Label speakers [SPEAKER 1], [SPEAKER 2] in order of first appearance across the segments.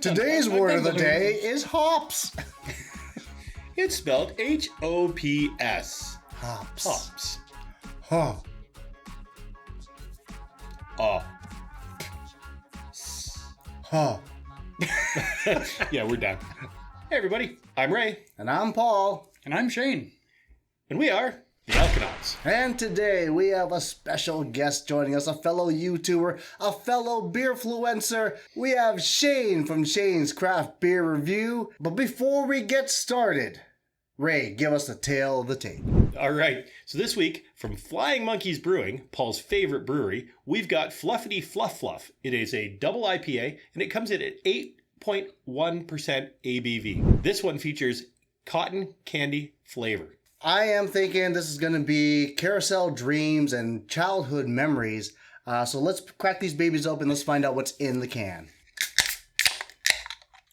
[SPEAKER 1] Today's word of the day is hops.
[SPEAKER 2] It's spelled H-O-P-S.
[SPEAKER 1] Hops.
[SPEAKER 2] Hops.
[SPEAKER 1] Huh. Huh.
[SPEAKER 2] Yeah, we're done. Hey, everybody. I'm Ray.
[SPEAKER 1] And I'm Paul.
[SPEAKER 3] And I'm Shane.
[SPEAKER 2] And we are the Alconauts.
[SPEAKER 1] And today we have a special guest joining us, a fellow YouTuber, a fellow beerfluencer. We have Shane from Shane's Craft Beer Review. But before we get started, Ray, give us the tale of the tape.
[SPEAKER 2] All right. So this week, from Flying Monkeys Brewing, Paul's favorite brewery, we've got Fluffity Fluff Fluff. It is a double IPA, and it comes in at 8.1% ABV. This one features cotton candy flavor.
[SPEAKER 1] I am thinking this is going to be carousel dreams and childhood memories. So let's crack these babies open. Let's find out what's in the can.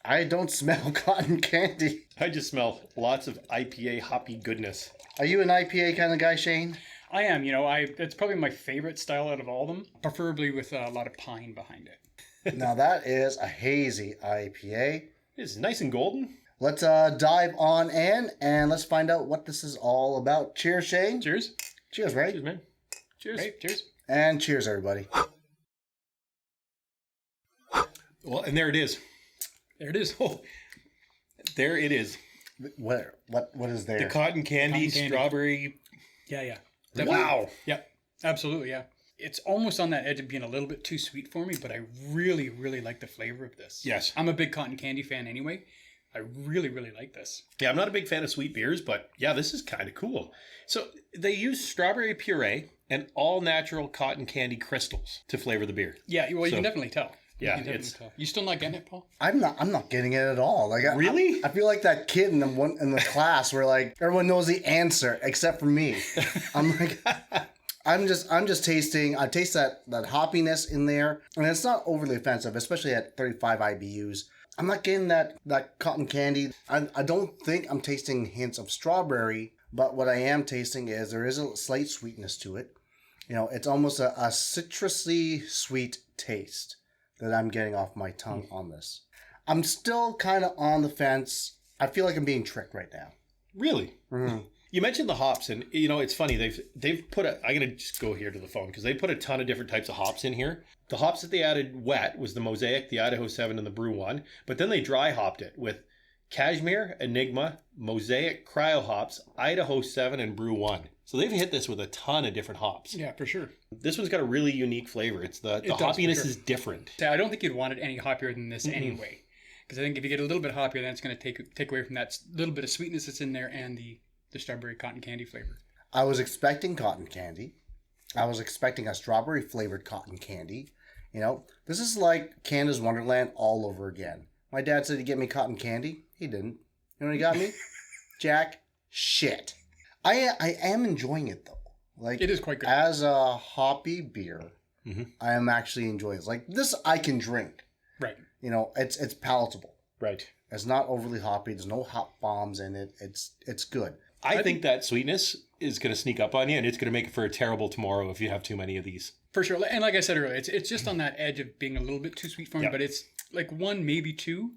[SPEAKER 1] I don't smell cotton candy.
[SPEAKER 2] I just smell lots of IPA hoppy goodness.
[SPEAKER 1] Are you an IPA kind of guy, Shane?
[SPEAKER 3] I am, it's probably my favorite style out of all of them, preferably with a lot of pine behind it.
[SPEAKER 1] Now that is a hazy IPA.
[SPEAKER 2] It's nice and golden.
[SPEAKER 1] Let's dive on in and let's find out what this is all about. Cheers, Shane.
[SPEAKER 3] Cheers.
[SPEAKER 1] Cheers, Ray.
[SPEAKER 2] Cheers, man. Cheers.
[SPEAKER 3] Right, cheers.
[SPEAKER 1] And cheers, everybody.
[SPEAKER 2] Well, and there it is.
[SPEAKER 3] There it is.
[SPEAKER 2] Oh, there it is.
[SPEAKER 1] What is there?
[SPEAKER 2] The cotton candy,
[SPEAKER 3] Cotton candy.
[SPEAKER 2] strawberry.
[SPEAKER 3] Yeah.
[SPEAKER 2] Wow.
[SPEAKER 3] Yeah, absolutely, yeah. It's almost on that edge of being a little bit too sweet for me, but I really, really like the flavor of this.
[SPEAKER 2] Yes.
[SPEAKER 3] I'm a big cotton candy fan anyway. I really, really like this.
[SPEAKER 2] Yeah, I'm not a big fan of sweet beers, but yeah, this is kind of cool. So they use strawberry puree and all natural cotton candy crystals to flavor the beer.
[SPEAKER 3] Yeah, well, you
[SPEAKER 2] So-
[SPEAKER 3] can definitely tell.
[SPEAKER 2] Yeah,
[SPEAKER 3] You can definitely tell. You still not getting it, Paul?
[SPEAKER 1] I'm not getting it at all. Like,
[SPEAKER 2] Really?
[SPEAKER 1] I feel like that kid in the class where like everyone knows the answer except for me. I'm like, I'm just tasting. I taste that hoppiness in there, and it's not overly offensive, especially at 35 IBUs. I'm not getting that cotton candy. I don't think I'm tasting hints of strawberry, but what I am tasting is there is a slight sweetness to it. It's almost a citrusy sweet taste that I'm getting off my tongue on this. I'm still kind of on the fence. I feel like I'm being tricked right now.
[SPEAKER 2] Really?
[SPEAKER 1] Mm-hmm.
[SPEAKER 2] You mentioned the hops, and it's funny. They've put I'm gonna just go here to the phone because they put a ton of different types of hops in here. The hops that they added wet was the Mosaic, the Idaho 7, and the Brew 1. But then they dry hopped it with Cashmere, Enigma, Mosaic, Cryo hops, Idaho 7, and Brew 1. So they've hit this with a ton of different hops.
[SPEAKER 3] Yeah, for sure.
[SPEAKER 2] This one's got a really unique flavor. It's the hoppiness is different.
[SPEAKER 3] I don't think you'd want it any hoppier than this anyway. Because I think if you get a little bit hoppier, then it's going to take away from that little bit of sweetness that's in there and the strawberry cotton candy flavor.
[SPEAKER 1] I was expecting cotton candy. I was expecting a strawberry flavored cotton candy. This is like Canada's Wonderland all over again. My dad said he'd get me cotton candy. He didn't. You know what he got me? Jack shit. I am enjoying it though. Like,
[SPEAKER 3] it is quite good.
[SPEAKER 1] As a hoppy beer, I am actually enjoying it. Like, this I can drink.
[SPEAKER 3] Right.
[SPEAKER 1] It's palatable.
[SPEAKER 2] Right.
[SPEAKER 1] It's not overly hoppy. There's no hop bombs in it. It's good.
[SPEAKER 2] I think that sweetness is going to sneak up on you, and it's going to make it for a terrible tomorrow if you have too many of these.
[SPEAKER 3] For sure. And like I said earlier, it's just on that edge of being a little bit too sweet for me, but it's like 1, maybe 2,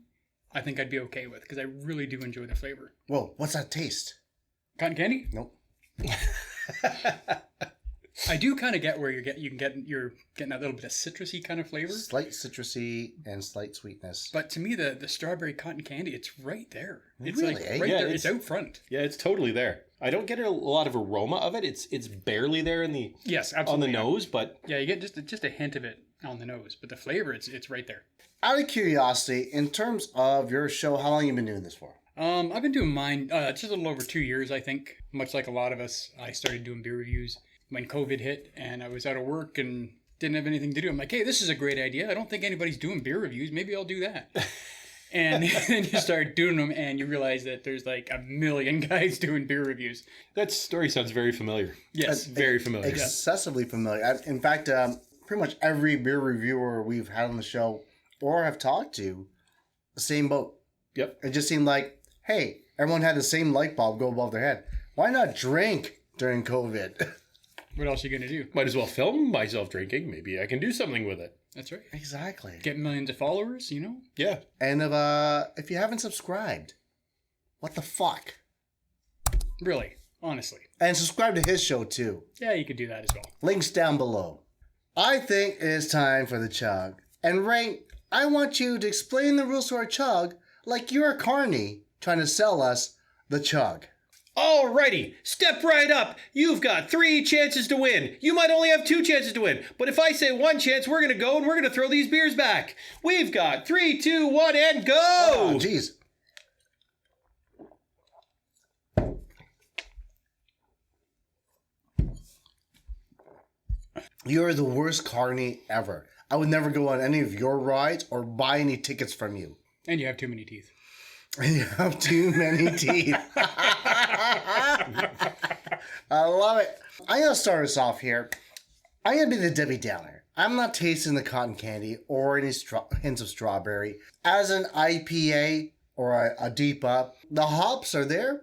[SPEAKER 3] I think I'd be okay with because I really do enjoy the flavor.
[SPEAKER 1] Whoa, what's that taste?
[SPEAKER 3] Cotton candy?
[SPEAKER 1] Nope.
[SPEAKER 3] I do kind of get where you're getting that little bit of citrusy kind of flavor.
[SPEAKER 1] Slight citrusy and slight sweetness.
[SPEAKER 3] But to me, the strawberry cotton candy, it's right there. It's
[SPEAKER 1] Really,
[SPEAKER 3] like
[SPEAKER 1] eh?
[SPEAKER 3] right
[SPEAKER 2] Yeah,
[SPEAKER 3] there. It's out front.
[SPEAKER 2] Yeah, it's totally there. I don't get a lot of aroma of it. It's barely there in the
[SPEAKER 3] Yes,
[SPEAKER 2] on
[SPEAKER 3] absolutely.
[SPEAKER 2] the nose, but
[SPEAKER 3] Yeah, you get just a hint of it on the nose, but the flavor, it's right there.
[SPEAKER 1] Out of curiosity, in terms of your show, how long have you been doing this for?
[SPEAKER 3] I've been doing mine just a little over 2 years, I think. Much like a lot of us, I started doing beer reviews when COVID hit, and I was out of work and didn't have anything to do. I'm like, hey, this is a great idea. I don't think anybody's doing beer reviews. Maybe I'll do that. And then you start doing them, and you realize that there's like a million guys doing beer reviews.
[SPEAKER 2] that story sounds very familiar.
[SPEAKER 3] Yes.
[SPEAKER 2] Very familiar.
[SPEAKER 1] Excessively familiar. In fact, pretty much every beer reviewer we've had on the show or have talked to, the same boat.
[SPEAKER 2] Yep.
[SPEAKER 1] It just seemed like, hey, everyone had the same light bulb go above their head. Why not drink during COVID?
[SPEAKER 3] What else are you going to do?
[SPEAKER 2] Might as well film myself drinking. Maybe I can do something with it.
[SPEAKER 3] That's right.
[SPEAKER 1] Exactly.
[SPEAKER 3] Get millions of followers, you know?
[SPEAKER 2] Yeah.
[SPEAKER 1] And if you haven't subscribed, what the fuck?
[SPEAKER 3] Really, honestly.
[SPEAKER 1] And subscribe to his show too.
[SPEAKER 3] Yeah, you could do that as well.
[SPEAKER 1] Links down below. I think it is time for the chug. And Ray, I want you to explain the rules to our chug like you're a carny trying to sell us the chug.
[SPEAKER 2] Alrighty, step right up. You've got 3 chances to win. You might only have 2 chances to win, but if I say 1 chance, we're gonna go and we're gonna throw these beers back. We've got 3, 2, 1, and go!
[SPEAKER 1] Oh, jeez. You're the worst carny ever. I would never go on any of your rides or buy any tickets from you.
[SPEAKER 3] And you have too many teeth.
[SPEAKER 1] You have too many teeth. I love it. I'm going to start us off here. I'm going to be the Debbie Downer. I'm not tasting the cotton candy or any hints of strawberry. As an IPA or a deep up, the hops are there.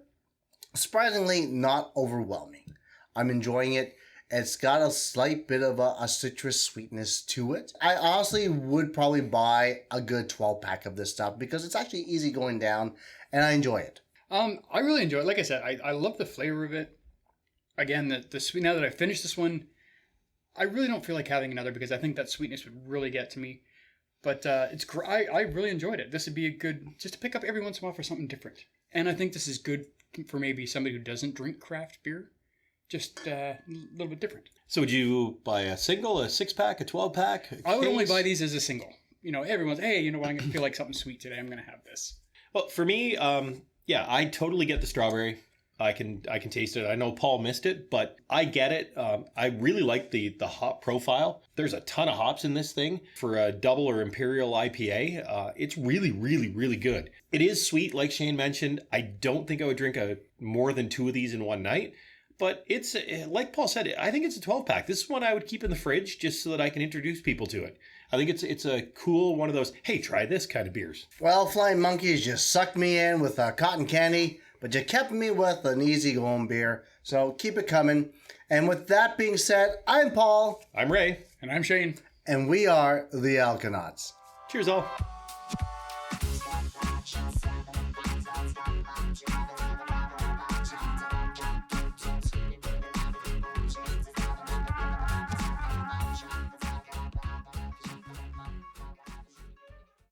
[SPEAKER 1] Surprisingly, not overwhelming. I'm enjoying it. It's got a slight bit of a citrus sweetness to it. I honestly would probably buy a good 12-pack of this stuff because it's actually easy going down and I enjoy it.
[SPEAKER 3] I really enjoy it. Like I said, I love the flavor of it. Again, the sweet. Now that I've finished this one, I really don't feel like having another because I think that sweetness would really get to me. But I really enjoyed it. This would be a good, just to pick up every once in a while for something different. And I think this is good for maybe somebody who doesn't drink craft beer. Just a little bit different.
[SPEAKER 2] So would you buy a single, a 6-pack, a 12-pack?
[SPEAKER 3] I would only buy these as a single. You know, everyone's, hey, you know what, I'm going to feel like something sweet today. I'm going to have this.
[SPEAKER 2] Well, for me, yeah, I totally get the strawberry. I can taste it. I know Paul missed it, but I get it. I really like the hop profile. There's a ton of hops in this thing for a double or imperial IPA. It's really, really, really good. It is sweet, like Shane mentioned. I don't think I would drink more than 2 of these in one night. But it's, like Paul said, I think it's a 12-pack. This is one I would keep in the fridge just so that I can introduce people to it. I think it's a cool one of those, hey, try this kind of beers.
[SPEAKER 1] Well, Flying Monkeys just sucked me in with cotton candy, but you kept me with an easygoing beer. So keep it coming. And with that being said, I'm Paul.
[SPEAKER 2] I'm Ray.
[SPEAKER 3] And I'm Shane.
[SPEAKER 1] And we are the Alconauts.
[SPEAKER 2] Cheers, all.